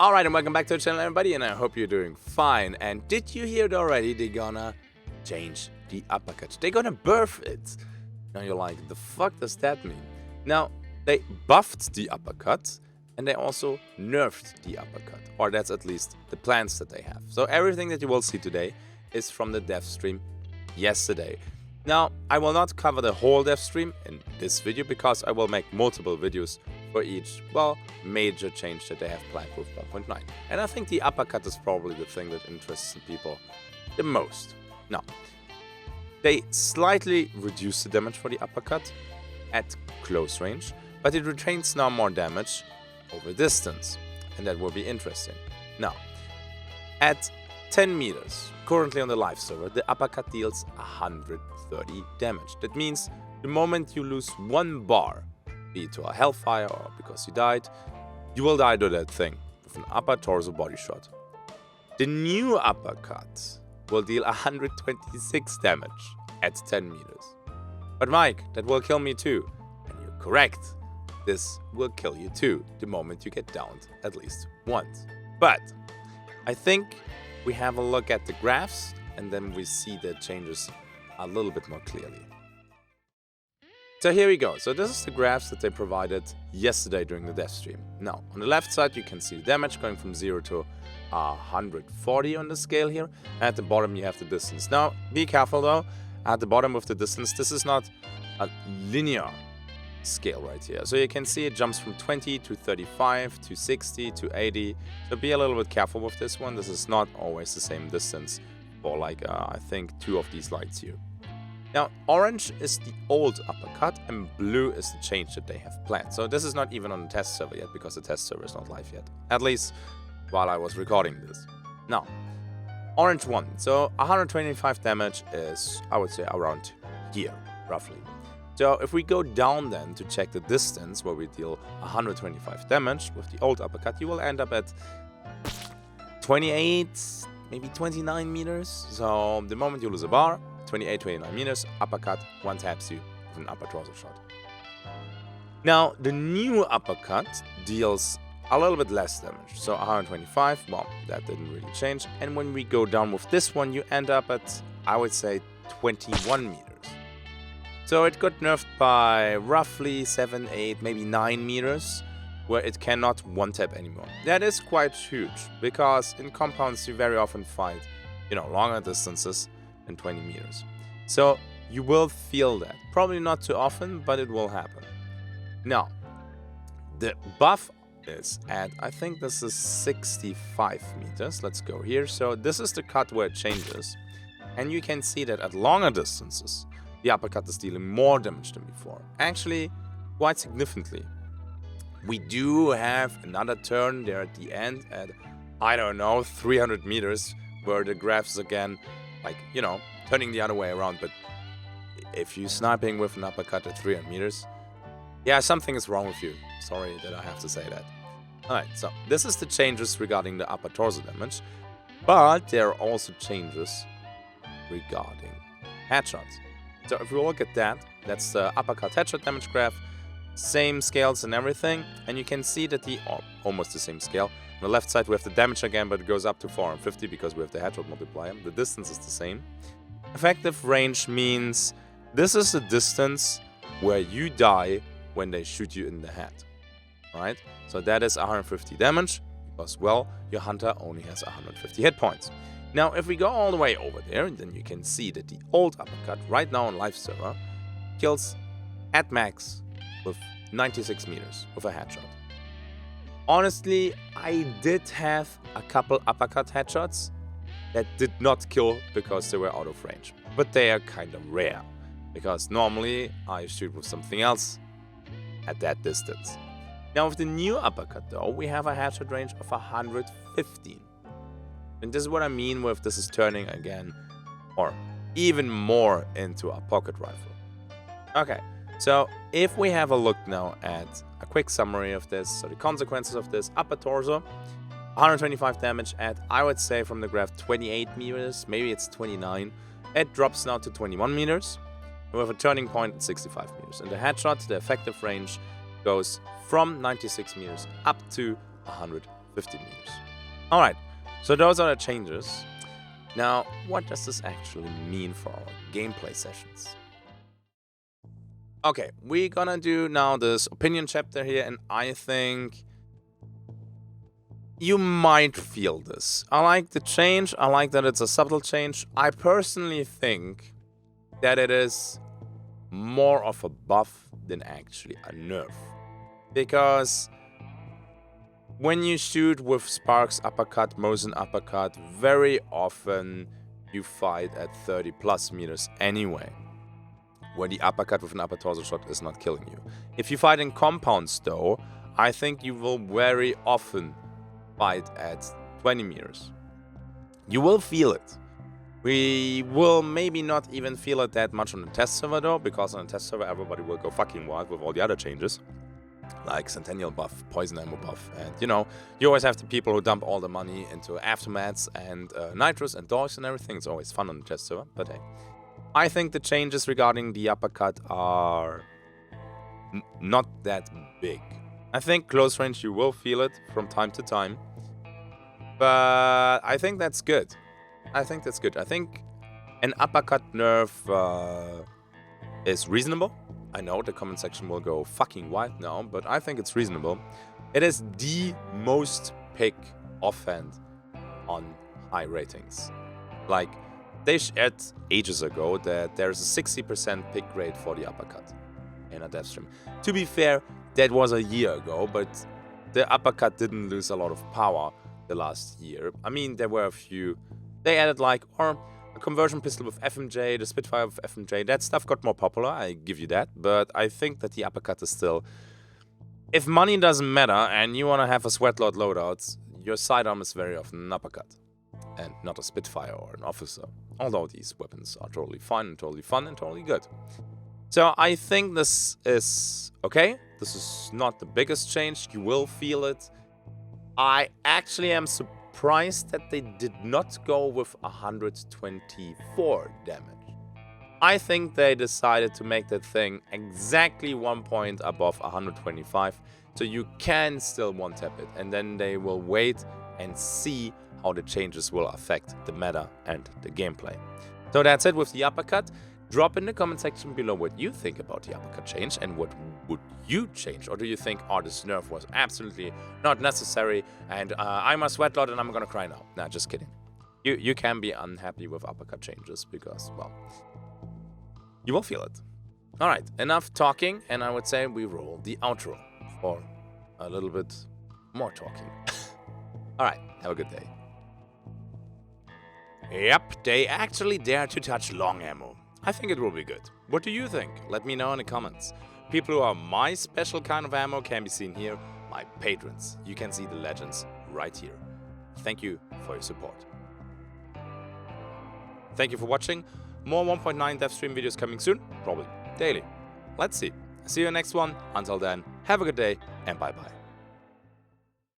Alright, and welcome back to the channel, everybody, and I hope you're doing fine. And did you hear it already? They're gonna change the uppercut. They're gonna burf it. Now you're like, the fuck does that mean? Now, they buffed the uppercut, and they also nerfed the uppercut. Or that's at least the plans that they have. So everything that you will see today is from the dev stream yesterday. Now, I will not cover the whole dev stream in this video because I will make multiple videos for each, well, major change that they have planned with 1.9. And I think the uppercut is probably the thing that interests people the most. Now, they slightly reduce the damage for the uppercut at close range, but it retains now more damage over distance, and that will be interesting. Now, at 10 meters, currently on the live server, the uppercut deals 130 damage. That means the moment you lose one bar, be it to a hellfire or because you died, you will die to that thing with an upper torso body shot. The new uppercut will deal 126 damage at 10 meters. But Mike, that will kill me too. And you're correct. This will kill you too, the moment you get downed at least once. But I think we have a look at the graphs and then we see the changes a little bit more clearly. So here we go. So this is the graphs that they provided yesterday during the dev stream. Now, on the left side, you can see the damage going from 0 to 140 on the scale here. At the bottom, you have the distance. Now, be careful though. At the bottom of the distance, this is not a linear scale right here. So you can see it jumps from 20 to 35 to 60 to 80. So be a little bit careful with this one. This is not always the same distance for like, I think, 2 of these lights here. Now, orange is the old uppercut and blue is the change that they have planned. So this is not even on the test server yet because the test server is not live yet. At least while I was recording this. Now, orange 1. So 125 damage is, I would say, around here, roughly. So if we go down then to check the distance where we deal 125 damage with the old uppercut, you will end up at 28, maybe 29 meters. So the moment you lose a bar, 28, 29 meters, uppercut, one taps you with an upper torso shot. Now, the new uppercut deals a little bit less damage. So 125, well, that didn't really change. And when we go down with this one, you end up at, I would say, 21 meters. So it got nerfed by roughly 7, 8, maybe 9 meters, where it cannot one-tap anymore. That is quite huge, because in compounds you very often find, longer distances than 20 meters. So you will feel that. Probably not too often, but it will happen. Now, the buff is at, I think this is 65 meters. Let's go here. So this is the cut where it changes. And you can see that at longer distances, the uppercut is dealing more damage than before. Actually, quite significantly. We do have another turn there at the end at, I don't know, 300 meters, where the graphs again, like, turning the other way around. But if you're sniping with an uppercut at 300 meters, yeah, something is wrong with you. Sorry that I have to say that. Alright, so this is the changes regarding the upper torso damage. But there are also changes regarding headshots. So if we look at that, that's the uppercut headshot damage graph. Same scales and everything. And you can see that almost the same scale. On the left side, we have the damage again, but it goes up to 450 because we have the headshot multiplier. The distance is the same. Effective range means this is the distance where you die when they shoot you in the head. Right? So that is 150 damage because, well, your hunter only has 150 hit points. Now, if we go all the way over there, then you can see that the old uppercut right now on live server kills at max with 96 meters with a headshot. Honestly, I did have a couple uppercut headshots that did not kill because they were out of range. But they are kind of rare, because normally I shoot with something else at that distance. Now with the new uppercut though, we have a headshot range of 115. And this is what I mean with this is turning again, or even more into a pocket rifle. Okay. So if we have a look now at a quick summary of this, so the consequences of this: upper torso, 125 damage at, I would say from the graph, 28 meters, maybe it's 29. It drops now to 21 meters, and we have a turning point at 65 meters. And the headshot, the effective range, goes from 96 meters up to 115. 50 meters. Alright, so those are the changes. Now, what does this actually mean for our gameplay sessions? Okay, we're gonna do now this opinion chapter here, and I think you might feel this. I like the change, I like that it's a subtle change. I personally think that it is more of a buff than actually a nerf. Because when you shoot with Sparks uppercut, Mosin uppercut, very often you fight at 30 plus meters anyway, where the uppercut with an upper torso shot is not killing you. If you fight in compounds though, I think you will very often fight at 20 meters. You will feel it. We will maybe not even feel it that much on the test server though, because on the test server everybody will go fucking wild with all the other changes. Like Centennial buff, Poison Ammo buff, and you know, you always have the people who dump all the money into Aftermaths and Nitros and Dogs and everything. It's always fun on the test server, but hey. I think the changes regarding the uppercut are not that big. I think close range you will feel it from time to time, but I think that's good. I think an uppercut nerf is reasonable. I know the comment section will go fucking wild now, but I think it's reasonable. It is the most pick offhand on high ratings. Like, they shared ages ago that there's a 60% pick rate for the uppercut in a death stream. To be fair, that was a year ago, but the uppercut didn't lose a lot of power the last year. I mean, there were a few. They added like, or a conversion pistol with FMJ, the Spitfire with FMJ. That stuff got more popular, I give you that. But I think that the uppercut is still... If money doesn't matter and you want to have a Sweatlord loadout, your sidearm is very often an uppercut. And not a Spitfire or an Officer. Although these weapons are totally fine and totally fun and totally good. So I think this is okay. This is not the biggest change. You will feel it. I actually am surprised that they did not go with 124 damage. I think they decided to make that thing exactly 1 point above 125. So you can still one-tap it. And then they will wait and see how the changes will affect the meta and the gameplay. So that's it with the uppercut. Drop in the comment section below what you think about the uppercut change and what would you change, or do you think this nerf was absolutely not necessary and I'm a Sweatlord and I'm gonna cry now. Nah, just kidding. You can be unhappy with uppercut changes because, well, you will feel it. Alright, enough talking, and I would say we roll the outro for a little bit more talking. Alright, have a good day. Yep, they actually dare to touch long ammo. I think it will be good. What do you think? Let me know in the comments. People who are my special kind of ammo can be seen here, my patrons. You can see the legends right here. Thank you for your support. Thank you for watching. More 1.9 dev stream videos coming soon, probably daily. Let's see. See you in the next one. Until then, have a good day and bye bye.